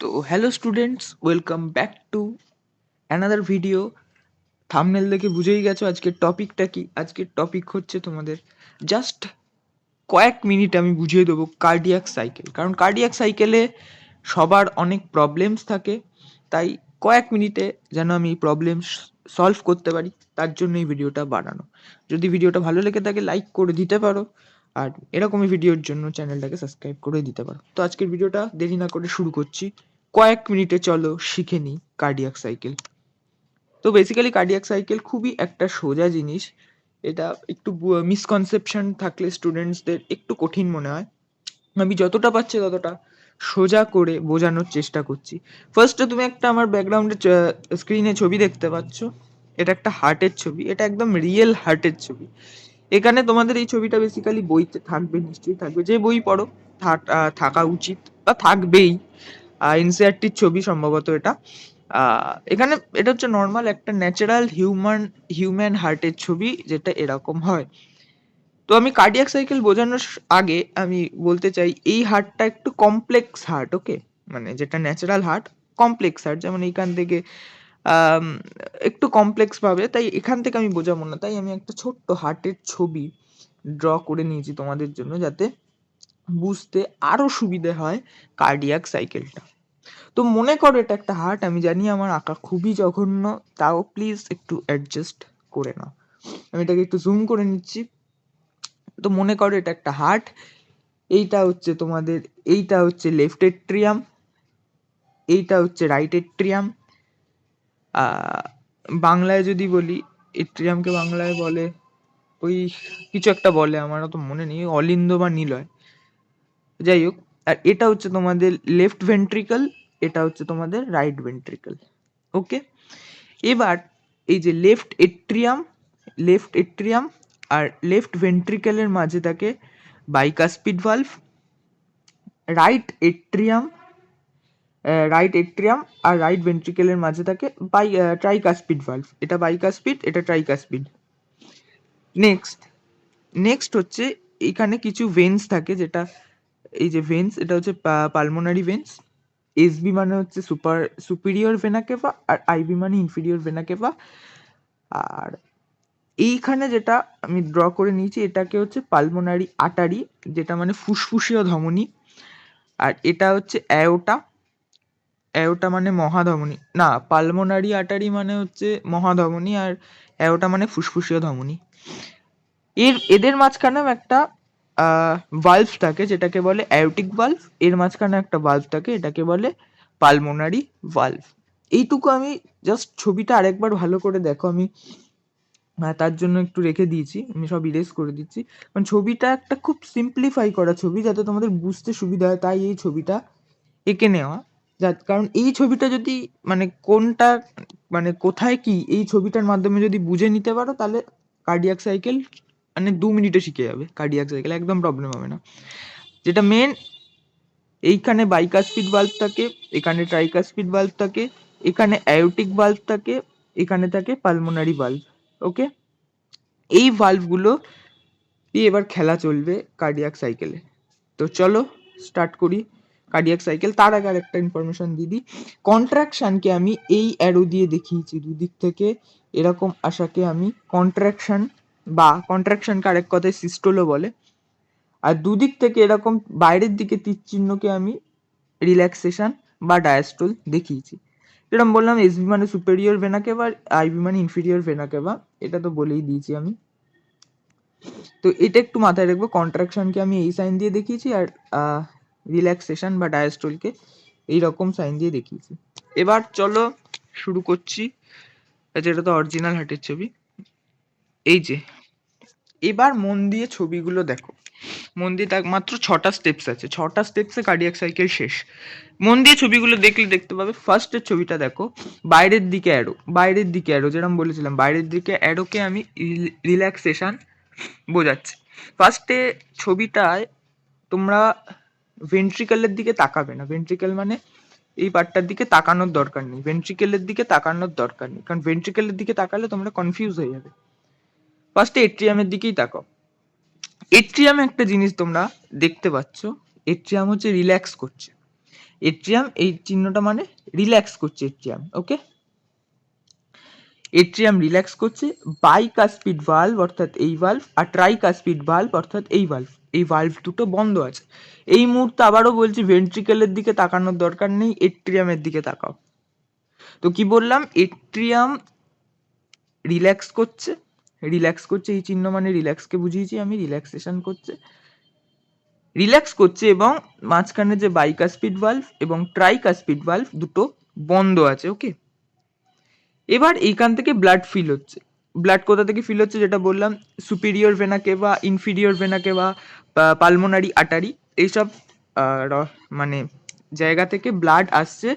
তো hello students, welcome back to another video. Thumbnail দেখে বুঝেই গেছো আজকের টপিকটা কি। আজকের টপিক হচ্ছে তোমাদের জাস্ট কয়েক মিনিট আমি বুঝিয়ে দেবো কার্ডিয়াক সাইকেল। কারণ কার্ডিয়াক সাইকেলে সবার অনেক প্রবলেমস থাকে, তাই কয়েক মিনিটে যেন আমি প্রবলেম সলভ করতে পারি, তার জন্য এই ভিডিওটা বানানো। যদি ভিডিওটা ভালো লেগে থাকে লাইক করে দিতে পারো, আর এরকমই ভিডিওর জন্য চ্যানেলটাকে সাবস্ক্রাইব করে দিতে পারো। তো আজকের ভিডিওটা দেরি না করে শুরু করছি। কয়েক মিনিটে চলো শিখে নিই কার্ডিয়াক সাইকেল। তো বেসিক্যালি কার্ডিয়াক সাইকেল খুবই একটা সোজা জিনিস। এটা একটু মিসকনসেপশন থাকলে স্টুডেন্টসদের একটু কঠিন মনে হয়। আমি যতটা পারছি ততটা সোজা করে বোঝানোর চেষ্টা করছি। ফার্স্টে তুমি একটা আমার ব্যাকগ্রাউন্ডে স্ক্রিনে ছবি দেখতে পাচ্ছ। এটা একটা হার্টের ছবি, এটা একদম রিয়েল হার্টের ছবি। এখানে তোমাদের এই ছবিটা বেসিক্যালি বইতে থাকবে, নিশ্চয়ই থাকবে, যে বই পড়ো থাকা উচিত বা থাকবেই। এনসিআরটির ছবি সম্ভবত এটা। এখানে এটা হচ্ছে নর্মাল একটা ন্যাচারাল হিউম্যান হার্টের ছবি, যেটা এরকম হয়। তো আমি কার্ডিয়াক সাইকেল বোঝানোর আগে আমি বলতে চাই এই হার্টটা একটু কমপ্লেক্স হার্ট, ওকে? মানে যেটা ন্যাচারাল হার্ট, কমপ্লেক্স হার্ট, যেমন এইখান থেকে আম, একটু কমপ্লেক্স পাবে, তাই এখান থেকে আমি বোঝাবো না। তাই আমি একটা ছোট্ট হার্টের ছবি ড্র করে নিয়েছি তোমাদের জন্য, যাতে বুঝতে আরো সুবিধে হয় কার্ডিয়াক সাইকেলটা। তো মনে করো এটা একটা হার্ট। আমি জানি আমার আঁকা খুবই জঘন্য, তাও প্লিজ একটু অ্যাডজাস্ট করে নাও। আমি এটাকে একটু জুম করে নিচ্ছি। তো মনে করো এটা একটা হার্ট। এইটা হচ্ছে তোমাদের, এইটা হচ্ছে লেফট এট্রিয়াম, এইটা হচ্ছে রাইট এট্রিয়াম। বাংলায় যদি বলি, এট্রিয়ামকে বাংলায় বলে ওই কিছু একটা বলে, আমারও তো মনে নেই, অলিন্দ বা নিলয়, যাই হোক। আর এটা হচ্ছে তোমাদের লেফট ভেন্ট্রিকল, এটা হচ্ছে তোমাদের রাইট ভেন্ট্রিকল, ওকে? এবার এই যে লেফট এট্রিয়াম আর লেফট ভেন্ট্রিকেলের মাঝে থাকে বাইকাসপিড ভালভ। রাইট এট্রিয়াম আর রাইট ভেন্ট্রিকেলের মাঝে থাকে ট্রাইকাসপিড ভালভ। এটা বাইকাসপিড, এটা ট্রাইকাসপিড। নেক্সট নেক্সট হচ্ছে এখানে কিছু ভেন্স থাকে, যেটা এই যে ভেন্স, এটা হচ্ছে পালমোনারি ভেন্স। এসবি মানে হচ্ছে সুপিরিয়র ভেনা কেভা, আর আইবি মানে ইনফিরিয়র ভেনা কেভা। আর এইখানে যেটা আমি ড্র করে নিয়েছি, এটাকে হচ্ছে পালমোনারি আটারি, যেটা মানে ফুসফুসীয় ধমনী। আর এটা হচ্ছে অ্যাওটা। অ্যাওটা মানে মহাধমনী, না, পালমোনারি আটারি মানে হচ্ছে মহাধমনী, আর অ্যাওটা মানে ফুসফুসীয় ধমনী। এদের মাঝখানেও একটা ভালভ থাকে, যেটাকে বলে অ্যাওটিক ভালভ। এর মাঝখানে একটা ভালভ থাকে, এটাকে বলে পালমোনারি ভালভ। এইটুকু আমি জাস্ট ছবিটা আরেকবার ভালো করে দেখো। আমি তার জন্য একটু রেখে দিয়েছি, আমি সব ইরেজ করে দিচ্ছি, কারণ ছবিটা একটা খুব সিম্পলিফাই করা ছবি, যাতে তোমাদের বুঝতে সুবিধা হয়, তাই এই ছবিটা এঁকে নেওয়া। কারণ এই ছবিটা যদি মানে কোনটা মানে কোথায় কি, এই ছবিটার মাধ্যমে যদি বুঝে নিতে পারো, তাহলে কার্ডিয়াক সাইকেল মানে 2 মিনিটে শিখে যাবে। কার্ডিয়াক সাইকেল একদম প্রবলেম হবে না। যেটা মেন, এইখানে বাইকাসপিড ভালভ থাকে, এখানে ট্রাইকাসপিড ভালভ থাকে, এখানে অ্যাওটিক ভালভ থাকে, এখানে থাকে পালমোনারি ভালভ, ওকে? এই ভালভগুলো দিয়ে এবার খেলা চলবে কার্ডিয়াক সাইকেলে। তো চলো স্টার্ট করি কার্ডিয়াক সাইকেল। তার আগে একটা ইনফরমেশন দিয়ে দিই। কন্ট্রাকশনকে আমি এই অ্যারো দিয়ে দেখিয়েছি, দুদিক থেকে এরকম আসাকে আমি কন্ট্রাকশন, বা কন্ট্রাকশনকে আরেক কথায় সিস্টোলও বলে। আর দুদিক থেকে এরকম বাইরের দিকে তীর চিহ্নকে আমি রিল্যাক্সেশন বা ডায়াস্টোল দেখিয়েছি। যেরকম বললাম, এসবি মানে সুপেরিয়র ভেনা কেভা, আইবি মানে ইনফিরিয়র ভেনা কেভা, এটা তো বলেই দিয়েছি আমি। তো এটা একটু মাথায় রাখবো, কন্ট্রাকশনকে আমি এই সাইন দিয়ে দেখিয়েছি, আর রিল্যাক্সেশন বা ডায়াস্টোলকে এইরকম সাইন দিয়ে দেখিয়েছি। এবার চলো শুরু করছি। যেটা তো অরিজিনাল হার্টের ছবি, এই যে। এবার মন দিয়ে ছবিগুলো দেখো, মন দিয়ে দেখ, মাত্র 6টা স্টেপস আছে, 6টা স্টেপসে কার্ডিয়াক সাইকেল শেষ। মন দিয়ে ছবিগুলো দেখলে দেখতে পাবে। ফার্স্টের ছবিটা দেখো, বাইরের দিকে অ্যারো, বাইরের দিকে অ্যারো, যেরকম বলেছিলাম বাইরের দিকে অ্যারোকে আমি রিল্যাক্সেশন বোঝাচ্ছে। ফার্স্টে ছবিটায় তোমরা ভেন্ট্রিকেলের দিকে তাকাবে না। ভেন্ট্রিকেল মানে এই পার্টটার দিকে তাকানোর দরকার নেই, ভেন্ট্রিকেলের দিকে তাকানোর দরকার নেই, কারণ ভেন্ট্রিকেলের দিকে তাকালে তোমরা কনফিউজ হয়ে যাবে। ফার্স্টে এট্রিয়ামের দিকেই তাকাও। এট্রিয়ামে একটা জিনিস তোমরা দেখতে পাচ্ছ, এট্রিয়াম হচ্ছে রিল্যাক্স করছে। এট্রিয়াম, এই চিহ্নটা মানে রিল্যাক্স করছে এট্রিয়াম। ওকে, এট্রিয়াম রিল্যাক্স করছে। বাইকাসপিড ভালভ অর্থাৎ এই ভালভ, আর ট্রাইকাসপিড ভালভ অর্থাৎ এই ভালভ, এই ভালভ দুটো বন্ধ আছে। এই মুহূর্তে আবারও বলছি ভেন্ট্রিকেলের দিকে তাকানোর দরকার নেই, এট্রিয়ামের দিকে তাকাও। তো কি বললাম, এট্রিয়াম রিল্যাক্স করছে, রিল্যাক্স করছে, এই চিহ্ন মানে রিল্যাক্সকে বুঝিয়েছি আমি, রিল্যাক্সেশন করছে, রিল্যাক্স করছে, এবং মাঝখানে যে বাইকাসপিড ভালভ এবং ট্রাইকাসপিড ভালভ দুটো বন্ধ আছে। ওকে, এবার এইখান থেকে ব্লাড ফিল হচ্ছে। ব্লাড কোথা থেকে ফিল হচ্ছে, যেটা বললাম superior vena cava, inferior vena cava, pulmonary artery, এইসব মানে জায়গা থেকে ব্লাড আসছে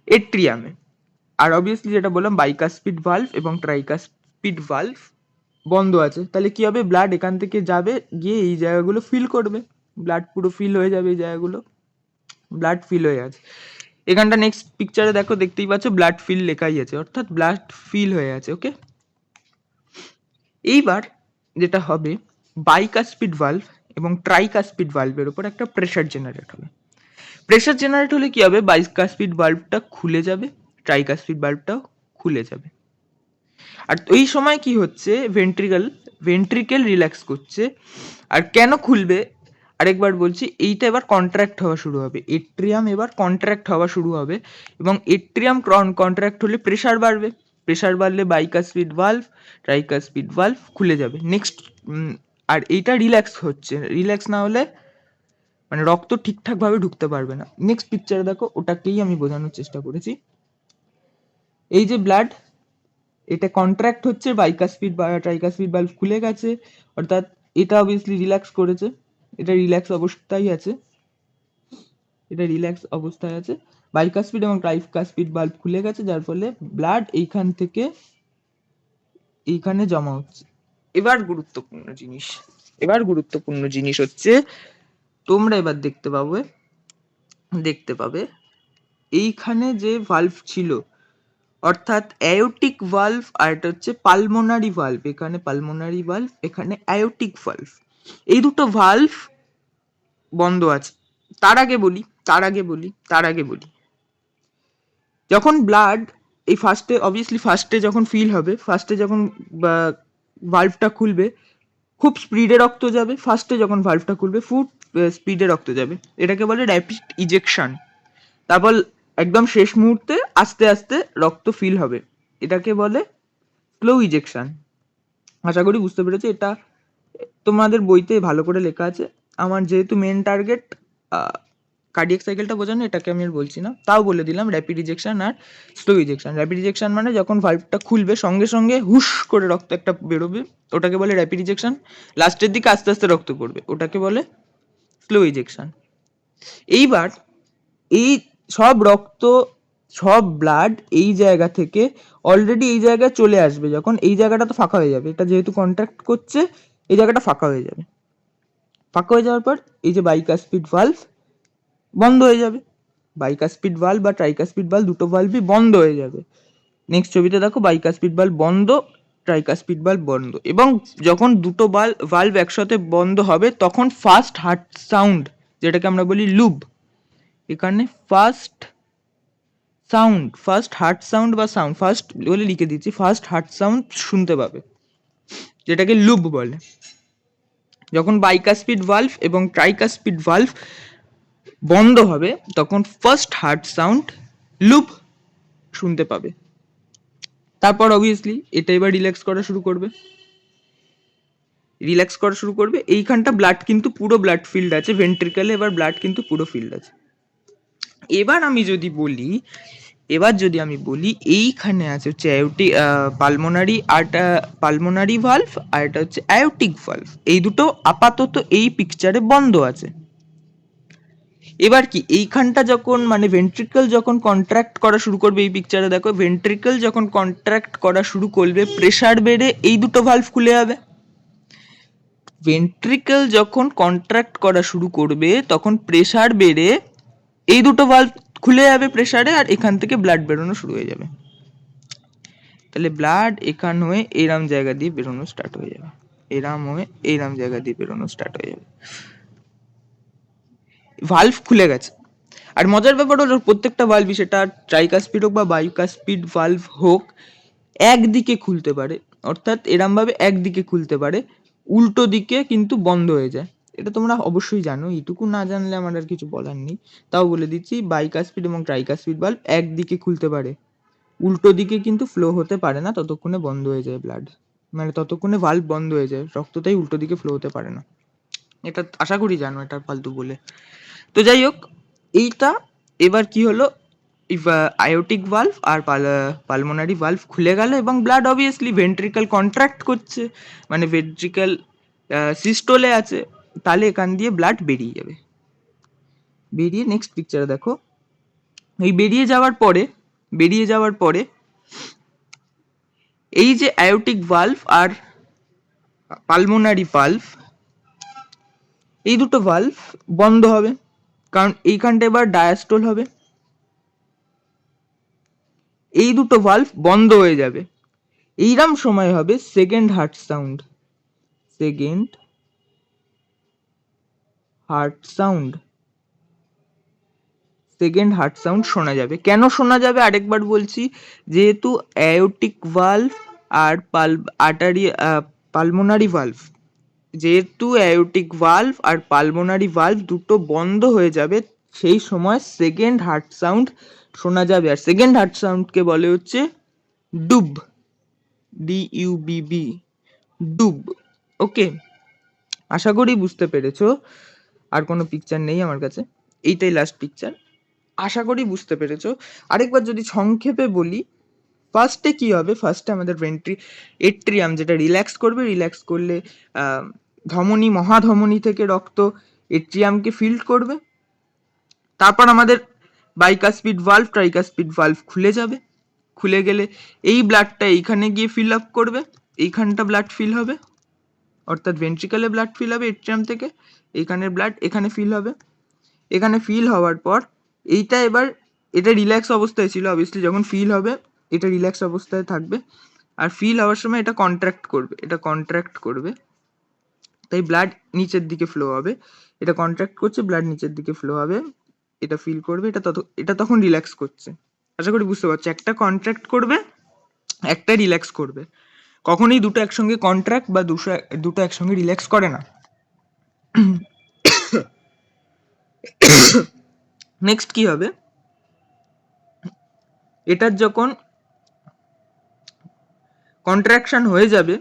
এট্রিয়ামে। আর অবভিয়াসলি যেটা বললাম বাইকাসপিড ভালভ এবং ট্রাইকাসপিড ভালভ বন্ধ আছে, তাহলে কি হবে, ব্লাড এখান থেকে যাবে, গিয়ে এই জায়গাগুলো ফিল করবে, ব্লাড পুরো ফিল হয়ে যাবে, এই জায়গাগুলো ব্লাড ফিল হয়ে আছে। এখানটা নেক্সট পিকচারে দেখো, দেখতেই পাচ্ছ ব্লাড ফিল লেখাই আছে, অর্থাৎ ব্লাড ফিল হয়ে আছে। ওকে, এইবার যেটা হবে, বাইকাসপিড ভালভ এবং ট্রাইকাসপিড ভালভের উপর একটা প্রেসার জেনারেট হবে। প্রেসার জেনারেট হলে কি হবে, বাইকাসপিড ভালভটা খুলে যাবে, ট্রাইকাসপিড ভালভটাও খুলে যাবে। আর ওই সময় কি হচ্ছে, ভেন্ট্রিকেল রিল্যাক্স করছে। আর কেন খুলবে, আরেকবার বলছি, এইটা এবার কন্ট্রাক্ট হওয়া শুরু হবে, এট্রিয়াম এবার কন্ট্রাক্ট হওয়া শুরু হবে, এবং এট্রিয়াম কন্ট্রাক্ট হলে প্রেসার বাড়বে, প্রেসার বাড়লে বাইকাসপিড ভালভ, ট্রাইকাসপিড ভালভ খুলে যাবে। নেক্সট, আর এইটা রিল্যাক্স হচ্ছে, রিল্যাক্স না হলে মানে রক্ত ঠিকঠাকভাবে ঢুকতে পারবে না। নেক্সট পিকচারে দেখো, ওটাকেই আমি বোঝানোর চেষ্টা করেছি। এই যে ব্লাড, এটা কন্ট্রাক্ট হচ্ছে, বাইকাসপিড বা ট্রাইকাসপিড ভালভ খুলে গেছে, অর্থাৎ এটা অবভিয়াসলি রিল্যাক্স করেছে, এটা রিল্যাক্স অবস্থায় আছে, এটা রিল্যাক্স অবস্থায় আছে, বাইকাসপিড এবং ট্রাইকাসপিড ভালভ খুলে গেছে, যার ফলে ব্লাড এইখান থেকে এইখানে জমা হচ্ছে। এবার গুরুত্বপূর্ণ জিনিস হচ্ছে, তোমরা এবার দেখতে পাবে এইখানে যে ভালভ ছিল, অর্থাৎ অ্যায়োটিক ভালভ, আর এটা হচ্ছে পালমোনারি ভালভ, এখানে পালমোনারি ভালভ, এখানে অ্যায়োটিক ভালভ, এই দুটো ভালভ বন্ধ আছে। তার আগে বলি যখন ব্লাড এই ফার্স্টে যখন ফিল হবে, ফার্স্টে যখন ভালভটা খুলবে, খুব স্পিডে রক্ত যাবে, ফার্স্টে যখন ভালভটা খুলবে খুব স্পিডে রক্ত যাবে, এটাকে বলে র্যাপিড ইজেকশন। তারপর একদম শেষ মুহূর্তে আস্তে আস্তে রক্ত ফিল হবে, এটাকে বলে স্লো ইজেকশন। আশা করি বুঝতে পেরেছো, এটা তোমাদের বইতে ভালো করে লেখা আছে। আমার যেহেতু মেন টার্গেট কার্ডিয়াক সাইকেলটা বোঝানো, এটাকে আমি আর বলছি না, তাও বলে দিলাম র্যাপিড ইজেকশন আর স্লো ইজেকশন। র্যাপিড ইজেকশন মানে যখন ভালভটা খুলবে সঙ্গে সঙ্গে হুশ করে রক্ত একটা বেরোবে, ওটাকে বলে র্যাপিড ইজেকশন। লাস্টের দিকে আস্তে আস্তে রক্ত পড়বে, ওটাকে বলে স্লো ইজেকশন। এইবার এই সব ব্লাড এই জায়গা থেকে অলরেডি এই জায়গায় চলে আসবে, যখন এই জায়গাটা তো ফাঁকা হয়ে যাবে, এটা যেহেতু কন্ট্যাক্ট করছে, এই জায়গাটা ফাঁকা হয়ে যাবে। ফাঁকা হয়ে যাওয়ার পর এই যে বাইকাসপিড ভালভ বন্ধ হয়ে যাবে, বাইকাসপিড ভালভ বা ট্রাইকাসপিড ভালভ দুটো ভালভই বন্ধ হয়ে যাবে। নেক্সট ছবিতে দেখো, বাইকাসপিড ভালভ বন্ধ, ট্রাইকাসপিড ভালভ বন্ধ, এবং যখন দুটো ভালভ একসাথে বন্ধ হবে, তখন ফার্স্ট হার্ট সাউন্ড, যেটাকে আমরা বলি লুব, এখানে ফার্স্ট হার্ট সাউন্ড বা সাউন্ড ফার্স্ট বলে লিখে দিচ্ছি, ফার্স্ট হার্ট সাউন্ড শুনতে পাবে, যেটাকে লুব বলে। যখন বাইকাসপিড ভালভ এবং ট্রাইকাসপিড ভালভ বন্ধ হবে, তখন ফার্স্ট হার্ট সাউন্ড লুপ শুনতে পাবে। তারপর অবভিয়াসলি এটা এবার রিল্যাক্স করা শুরু করবে, এইখানটা ব্লাড কিন্তু পুরো ব্লাড ফিল্ড আছে, ভেন্ট্রিকেলে এবার ব্লাড কিন্তু পুরো ফিল্ড আছে। এবার যদি আমি বলি এইখানে আছে হচ্ছে পালমোনারি ভালভ, আর এটা হচ্ছে অ্যায়োটিক ভালভ, এই দুটো আপাতত এই পিকচারে বন্ধ আছে। এবার কি এইখানটা যখন মানে ভেন্ট্রিকল যখন কন্ট্রাক্ট করা শুরু করবে, এই পিকচারে দেখো ভেন্ট্রিকল যখন কন্ট্রাক্ট করা শুরু করবে, প্রেসার বেড়ে এই দুটো ভালভ খুলে যাবে। ভেন্ট্রিকল যখন কন্ট্রাক্ট করা শুরু করবে, তখন প্রেসার বেড়ে এই দুটো ভালভ খুলে যাবে প্রেসারে, আর এখান থেকে ব্লাড বেরোনো শুরু হয়ে যাবে। তাহলে ব্লাড এখান হয়ে এরম জায়গা দিয়ে বেরোনো স্টার্ট হয়ে যাবে, এরম জায়গা দিয়ে বেরোনো স্টার্ট হয়ে যাবে। ভালভ খুলে গেছে, আর মজার ব্যাপার হলো প্রত্যেকটা ভালভই, সেটা ট্রাইকাসপিড হোক বা বাইকাসপিড ভালভ হোক, একদিকে খুলতে পারে, অর্থাৎ এরমভাবে একদিকে খুলতে পারে, উল্টো দিকে কিন্তু বন্ধ হয়ে যায়। এটা তোমরা অবশ্যই জানো, এইটুকু না জানলে আমার আর কিছু বলার নেই, তাও বলে দিচ্ছি। বাইকাসপিড এবং ট্রাইকাসপিড ভালভ একদিকে খুলতে পারে, উল্টো দিকে কিন্তু ফ্লো হতে পারে না, ততক্ষণে বন্ধ হয়ে যায় ব্লাড, মানে ততক্ষণে ভালভ বন্ধ হয়ে যায়, রক্তটাই উল্টো দিকে ফ্লো হতে পারে না। এটা আশা করি জানো, এটা ফালতু বলে। তো যাই হোক, এইটা এবার কি হলো, আয়োটিক ভালভ আর পালমোনারি ভালভ খুলে গেল এবং ব্লাড অবভিয়াসলি ভেন্ট্রিকল কন্ট্রাক্ট করছে, মানে ভেন্ট্রিকল সিস্টোলে আছে, তাহলে এখান দিয়ে ব্লাড বেরিয়ে যাবে। বেরিয়ে নেক্সট পিকচারে দেখো, এই বেরিয়ে যাওয়ার পরে এই যে আয়োটিক ভালভ আর পালমোনারি ভালভ, এই দুটো ভালভ বন্ধ হবে, কারণ এইখানটা এবার ডায়াস্টোল হবে, এই দুটো ভালভ বন্ধ হয়ে যাবে। এইরকম সময় হবে second heart sound, second heart sound, second heart sound শোনা যাবে। কেন শোনা যাবে আরেকবার বলছি, যেহেতু অ্যায়োটিক ভালভ আর পালমোনারি ভালভ, যেহেতু অ্যায়োটিক ভালভ আর পালমোনারি ভালভ দুটো বন্ধ হয়ে যাবে, সেই সময় সেকেন্ড হার্ট সাউন্ড শোনা যাবে। আর সেকেন্ড হার্ট সাউন্ডকে বলে হচ্ছে ডুব, DUBB, ডুব। ওকে, আশা করি বুঝতে পেরেছো। আর কোনো পিকচার নেই আমার কাছে, এইটাই লাস্ট পিকচার। আশা করি বুঝতে পেরেছো। আরেকবার যদি সংক্ষেপে বলি, ফার্স্টে কি হবে, ফার্স্টে আমাদের এট্রিয়াম যেটা রিল্যাক্স করবে, রিল্যাক্স করলে ধমনী, মহাধমনী থেকে রক্ত এট্রিয়ামকে ফিল্ড করবে। তারপর আমাদের বাইকাসপিড ভালভ, ট্রাইকাসপিড ভালভ খুলে যাবে, খুলে গেলে এই ব্লাডটা এইখানে গিয়ে ফিল আপ করবে, এইখানটা ব্লাড ফিল হবে, অর্থাৎ ভেন্ট্রিকলে ব্লাড ফিল হবে এট্রিয়াম থেকে, এইখানের ব্লাড এখানে ফিল হবে। এখানে ফিল হওয়ার পর এইটা এবার, এটা রিল্যাক্স অবস্থায় ছিল, অবভিয়াসলি যখন ফিল হবে এটা রিল্যাক্স অবস্থায় থাকবে, আর ফিল হওয়ার সময় এটা কন্ট্রাক্ট করবে, এটা কন্ট্রাক্ট করবে, তাই ব্লাড নিচের দিকে ফ্লো হবে। এটা কন্ট্রাক্ট করছে, ব্লাড নিচের দিকে ফ্লো হবে, এটা ফিল করবে, এটা তখন রিল্যাক্স করছে। আশা করি বুঝতে পারছো, একটা কন্ট্রাক্ট করবে, একটা রিল্যাক্স করবে, কখনোই দুটো একসঙ্গে কন্ট্রাক্ট বা দুটো একসঙ্গে রিল্যাক্স করে না। নেক্সট কি হবে, এটার যখন কন্ট্রাকশন হয়ে যাবে,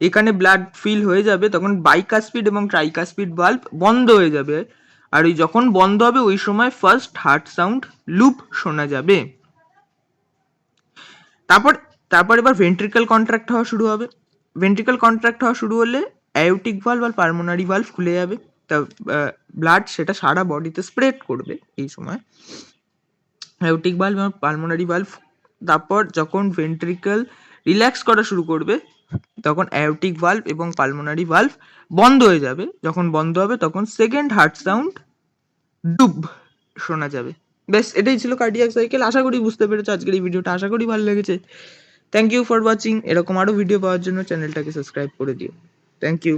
এখানে ব্লাড ফিল হয়ে যাবে, তখন বাইকাসপিড এবং ট্রাইকাসপিড ভালভ বন্ধ হয়ে যাবে, আর ওই যখন বন্ধ হবে ওই সময় ফার্স্ট হার্ট সাউন্ড লুপ শোনা যাবে। তারপর এবার ভেন্ট্রিকল কন্ট্রাক্ট হওয়া শুরু হবে। ভেন্ট্রিকল কন্ট্রাক্ট হওয়া শুরু হলে অ্যায়োটিক ভালভ আর পালমোনারি ভালভ খুলে যাবে, তা ব্লাড সেটা সারা বডিতে স্প্রেড করবে এই সময়, অ্যায়োটিক ভালভ এবং পালমোনারি ভালভ। তারপর যখন ভেন্ট্রিকল রিল্যাক্স করা শুরু করবে, তখন অ্যায়োটিক ভালভ এবং পালমোনারি ভালভ বন্ধ হয়ে যাবে। যখন বন্ধ হবে তখন সেকেন্ড হার্ট সাউন্ড ডুব শোনা যাবে। বেশ, এটাই ছিল কার্ডিয়াক সাইকেল। আশা করি বুঝতে পেরেছো আজকের এই ভিডিওটা, আশা করি ভালো লেগেছে। Thank you for watching. এরকম আরও ভিডিও পাওয়ার জন্য চ্যানেলটাকে সাবস্ক্রাইব করে দিও। Thank you.